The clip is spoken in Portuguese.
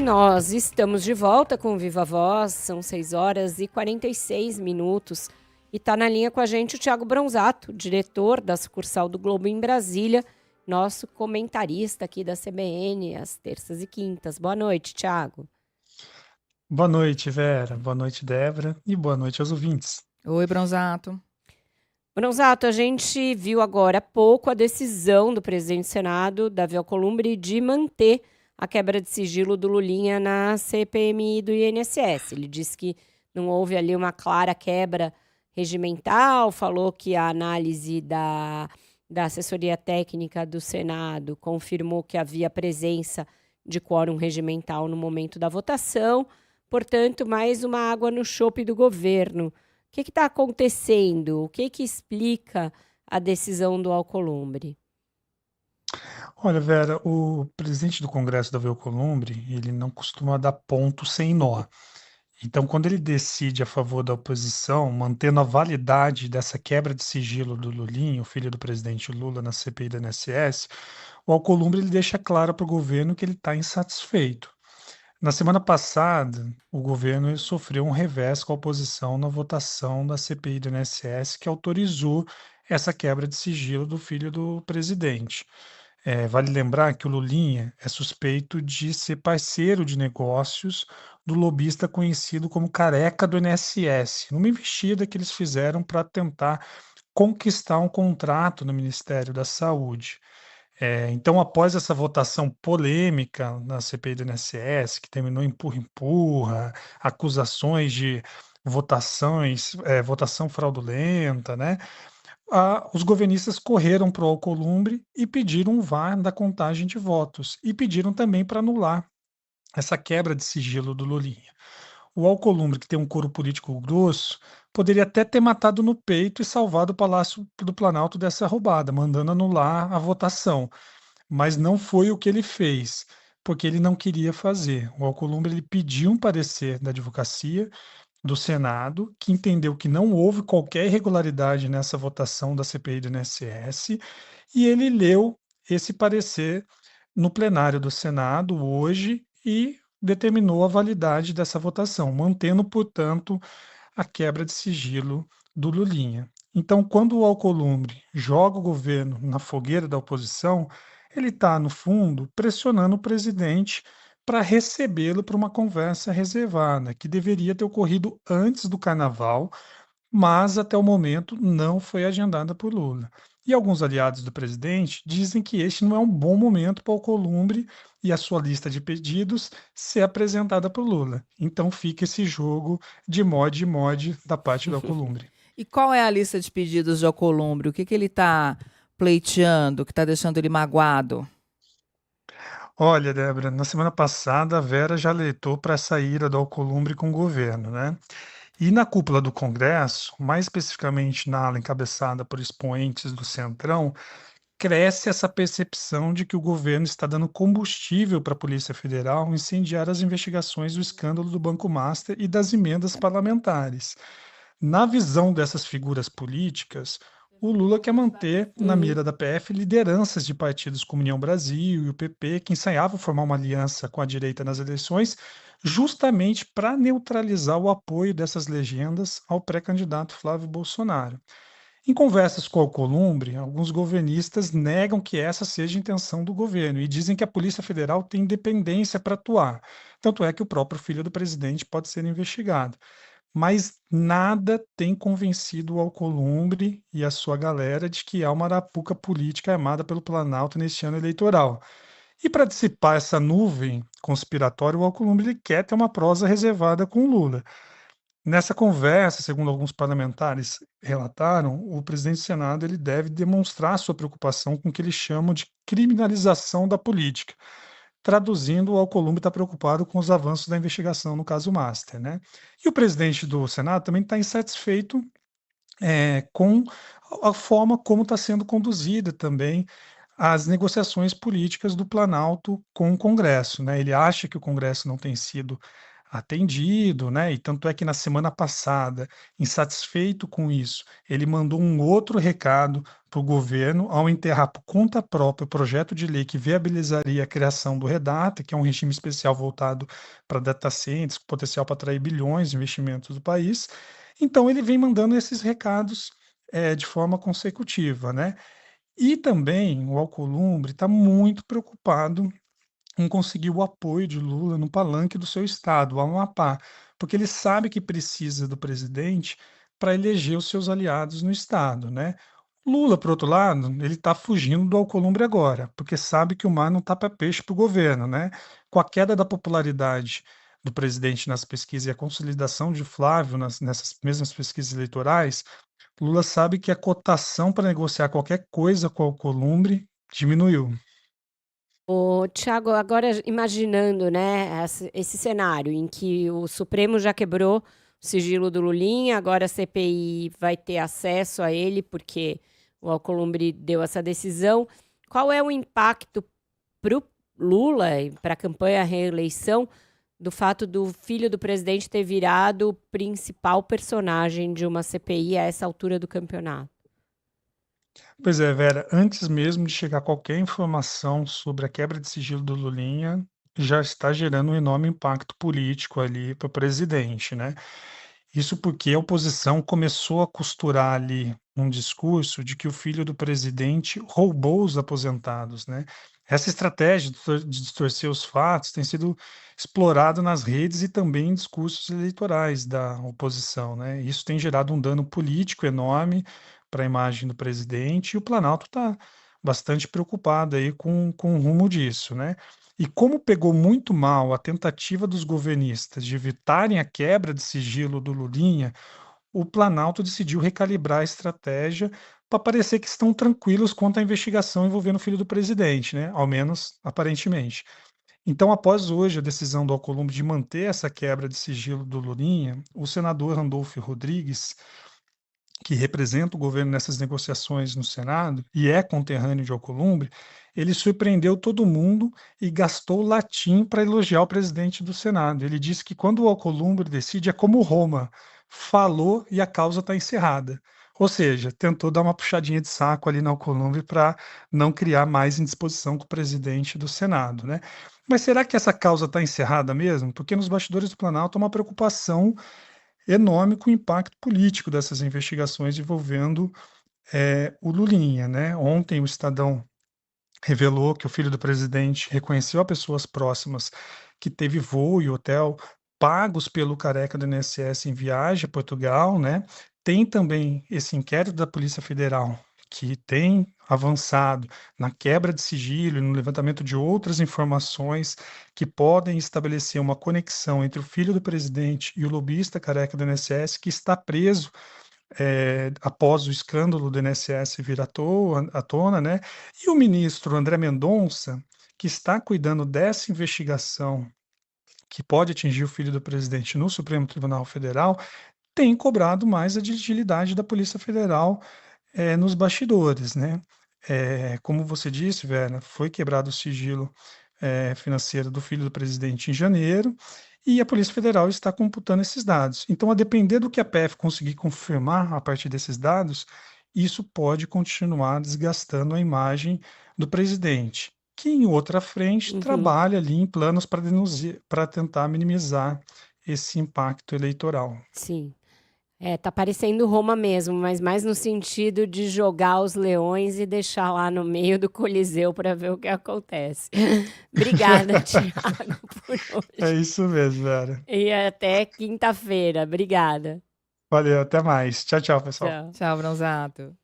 Nós estamos de volta com Viva Voz, são 6 horas e 46 minutos. E está na linha com a gente o Thiago Bronzato, diretor da sucursal do Globo em Brasília, nosso comentarista aqui da CBN, às terças e quintas. Boa noite, Thiago. Boa noite, Vera. Boa noite, Débora. E boa noite aos ouvintes. Oi, Bronzato. Bronzato, a gente viu agora há pouco a decisão do presidente do Senado, Davi Alcolumbre, de manter a quebra de sigilo do Lulinha na CPMI do INSS. Ele disse que não houve ali uma clara quebra regimental, falou que a análise da assessoria técnica do Senado confirmou que havia presença de quórum regimental no momento da votação, portanto, mais uma água no chope do governo. O que está acontecendo? O que explica a decisão do Alcolumbre? Olha, Vera, o presidente do Congresso, Davi Alcolumbre, ele não costuma dar ponto sem nó. Então, quando ele decide a favor da oposição, mantendo a validade dessa quebra de sigilo do Lulinha, o filho do presidente Lula, na CPI da INSS, o Alcolumbre ele deixa claro para o governo que ele está insatisfeito. Na semana passada, o governo sofreu um revés com a oposição na votação da CPI do INSS, que autorizou essa quebra de sigilo do filho do presidente. Vale lembrar que o Lulinha é suspeito de ser parceiro de negócios do lobista conhecido como Careca do INSS, numa investida que eles fizeram para tentar conquistar um contrato no Ministério da Saúde. Então, após essa votação polêmica na CPI do INSS, que terminou empurra-empurra, acusações de votação fraudulenta, né? Os governistas correram para o Alcolumbre e pediram um VAR da contagem de votos e pediram também para anular essa quebra de sigilo do Lulinha. O Alcolumbre, que tem um coro político grosso, poderia até ter matado no peito e salvado o Palácio do Planalto dessa roubada, mandando anular a votação. Mas não foi o que ele fez, porque ele não queria fazer. O Alcolumbre ele pediu um parecer da advocacia do Senado, que entendeu que não houve qualquer irregularidade nessa votação da CPI do INSS, e ele leu esse parecer no plenário do Senado hoje e determinou a validade dessa votação, mantendo, portanto, a quebra de sigilo do Lulinha. Então, quando o Alcolumbre joga o governo na fogueira da oposição, ele está, no fundo, pressionando o presidente para recebê-lo para uma conversa reservada, que deveria ter ocorrido antes do carnaval, mas até o momento não foi agendada por Lula. E alguns aliados do presidente dizem que este não é um bom momento para o Alcolumbre e a sua lista de pedidos ser apresentada por Lula. Então fica esse jogo de mod da parte do Alcolumbre. E qual é a lista de pedidos de Alcolumbre? O que ele está pleiteando, que está deixando ele magoado? Olha, Débora, na semana passada a Vera já alertou para essa ira do Alcolumbre com o governo, né? E na cúpula do Congresso, mais especificamente na ala encabeçada por expoentes do Centrão, cresce essa percepção de que o governo está dando combustível para a Polícia Federal incendiar as investigações do escândalo do Banco Master e das emendas parlamentares. Na visão dessas figuras políticas, o Lula quer manter na mira da PF lideranças de partidos como União Brasil e o PP, que ensaiavam formar uma aliança com a direita nas eleições, justamente para neutralizar o apoio dessas legendas ao pré-candidato Flávio Bolsonaro. Em conversas com o Alcolumbre, alguns governistas negam que essa seja a intenção do governo e dizem que a Polícia Federal tem independência para atuar. Tanto é que o próprio filho do presidente pode ser investigado. Mas nada tem convencido o Alcolumbre e a sua galera de que há uma arapuca política armada pelo Planalto neste ano eleitoral. E para dissipar essa nuvem conspiratória, o Alcolumbre ele quer ter uma prosa reservada com o Lula. Nessa conversa, segundo alguns parlamentares relataram, o presidente do Senado ele deve demonstrar sua preocupação com o que eles chamam de criminalização da política. Traduzindo, o Alcolumbre está preocupado com os avanços da investigação no caso Master, né? E o presidente do Senado também está insatisfeito com a forma como está sendo conduzida também as negociações políticas do Planalto com o Congresso, né? Ele acha que o Congresso não tem sido atendido, né? E tanto é que na semana passada, insatisfeito com isso, ele mandou um outro recado para o governo ao enterrar por conta própria o projeto de lei que viabilizaria a criação do Redata, que é um regime especial voltado para data centers, com potencial para atrair bilhões de investimentos do país. Então ele vem mandando esses recados de forma consecutiva, né? E também o Alcolumbre está muito preocupado em conseguir o apoio de Lula no palanque do seu estado, o Amapá, porque ele sabe que precisa do presidente para eleger os seus aliados no estado, né? Lula, por outro lado, ele está fugindo do Alcolumbre agora, porque sabe que o mar não está para peixe para o governo, né? Com a queda da popularidade do presidente nas pesquisas e a consolidação de Flávio nessas mesmas pesquisas eleitorais, Lula sabe que a cotação para negociar qualquer coisa com o Alcolumbre diminuiu. Ô, Thiago, agora imaginando, né, esse cenário em que o Supremo já quebrou o sigilo do Lulinha, agora a CPI vai ter acesso a ele porque o Alcolumbre deu essa decisão. Qual é o impacto para o Lula e para a campanha à reeleição do fato do filho do presidente ter virado o principal personagem de uma CPI a essa altura do campeonato? Pois é, Vera, antes mesmo de chegar qualquer informação sobre a quebra de sigilo do Lulinha, já está gerando um enorme impacto político ali para o presidente, né? Isso porque a oposição começou a costurar ali um discurso de que o filho do presidente roubou os aposentados, né? Essa estratégia de distorcer os fatos tem sido explorada nas redes e também em discursos eleitorais da oposição, né? Isso tem gerado um dano político enorme para a imagem do presidente e o Planalto está bastante preocupado aí com o rumo disso, né? E como pegou muito mal a tentativa dos governistas de evitarem a quebra de sigilo do Lulinha, o Planalto decidiu recalibrar a estratégia para parecer que estão tranquilos quanto à investigação envolvendo o filho do presidente, né? Ao menos aparentemente. Então, após hoje a decisão do Alcolumbre de manter essa quebra de sigilo do Lulinha, o senador Randolfo Rodrigues, que representa o governo nessas negociações no Senado e é conterrâneo de Alcolumbre, ele surpreendeu todo mundo e gastou latim para elogiar o presidente do Senado. Ele disse que quando o Alcolumbre decide é como Roma, falou e a causa está encerrada. Ou seja, tentou dar uma puxadinha de saco ali no Alcolumbre para não criar mais indisposição com o presidente do Senado, né? Mas será que essa causa está encerrada mesmo? Porque nos bastidores do Planalto há uma preocupação enorme com o impacto político dessas investigações envolvendo o Lulinha, né? Ontem o Estadão revelou que o filho do presidente reconheceu a pessoas próximas que teve voo e hotel pagos pelo careca do INSS em viagem a Portugal, né? Tem também esse inquérito da Polícia Federal que tem avançado na quebra de sigilo e no levantamento de outras informações que podem estabelecer uma conexão entre o filho do presidente e o lobista careca do INSS, que está preso após o escândalo do INSS vir à tona, né? E o ministro André Mendonça, que está cuidando dessa investigação que pode atingir o filho do presidente no Supremo Tribunal Federal, tem cobrado mais a agilidade da Polícia Federal nos bastidores, né? Como você disse, Vera, foi quebrado o sigilo financeiro do filho do presidente em janeiro e a Polícia Federal está computando esses dados. Então, a depender do que a PF conseguir confirmar a partir desses dados, isso pode continuar desgastando a imagem do presidente, que em outra frente trabalha ali em planos para tentar minimizar esse impacto eleitoral. Sim. Tá parecendo Roma mesmo, mas mais no sentido de jogar os leões e deixar lá no meio do Coliseu para ver o que acontece. Obrigada, Thiago, por hoje. É isso mesmo, Vera. E até quinta-feira. Obrigada. Valeu, até mais. Tchau, tchau, pessoal. Tchau. Tchau, Bronzato.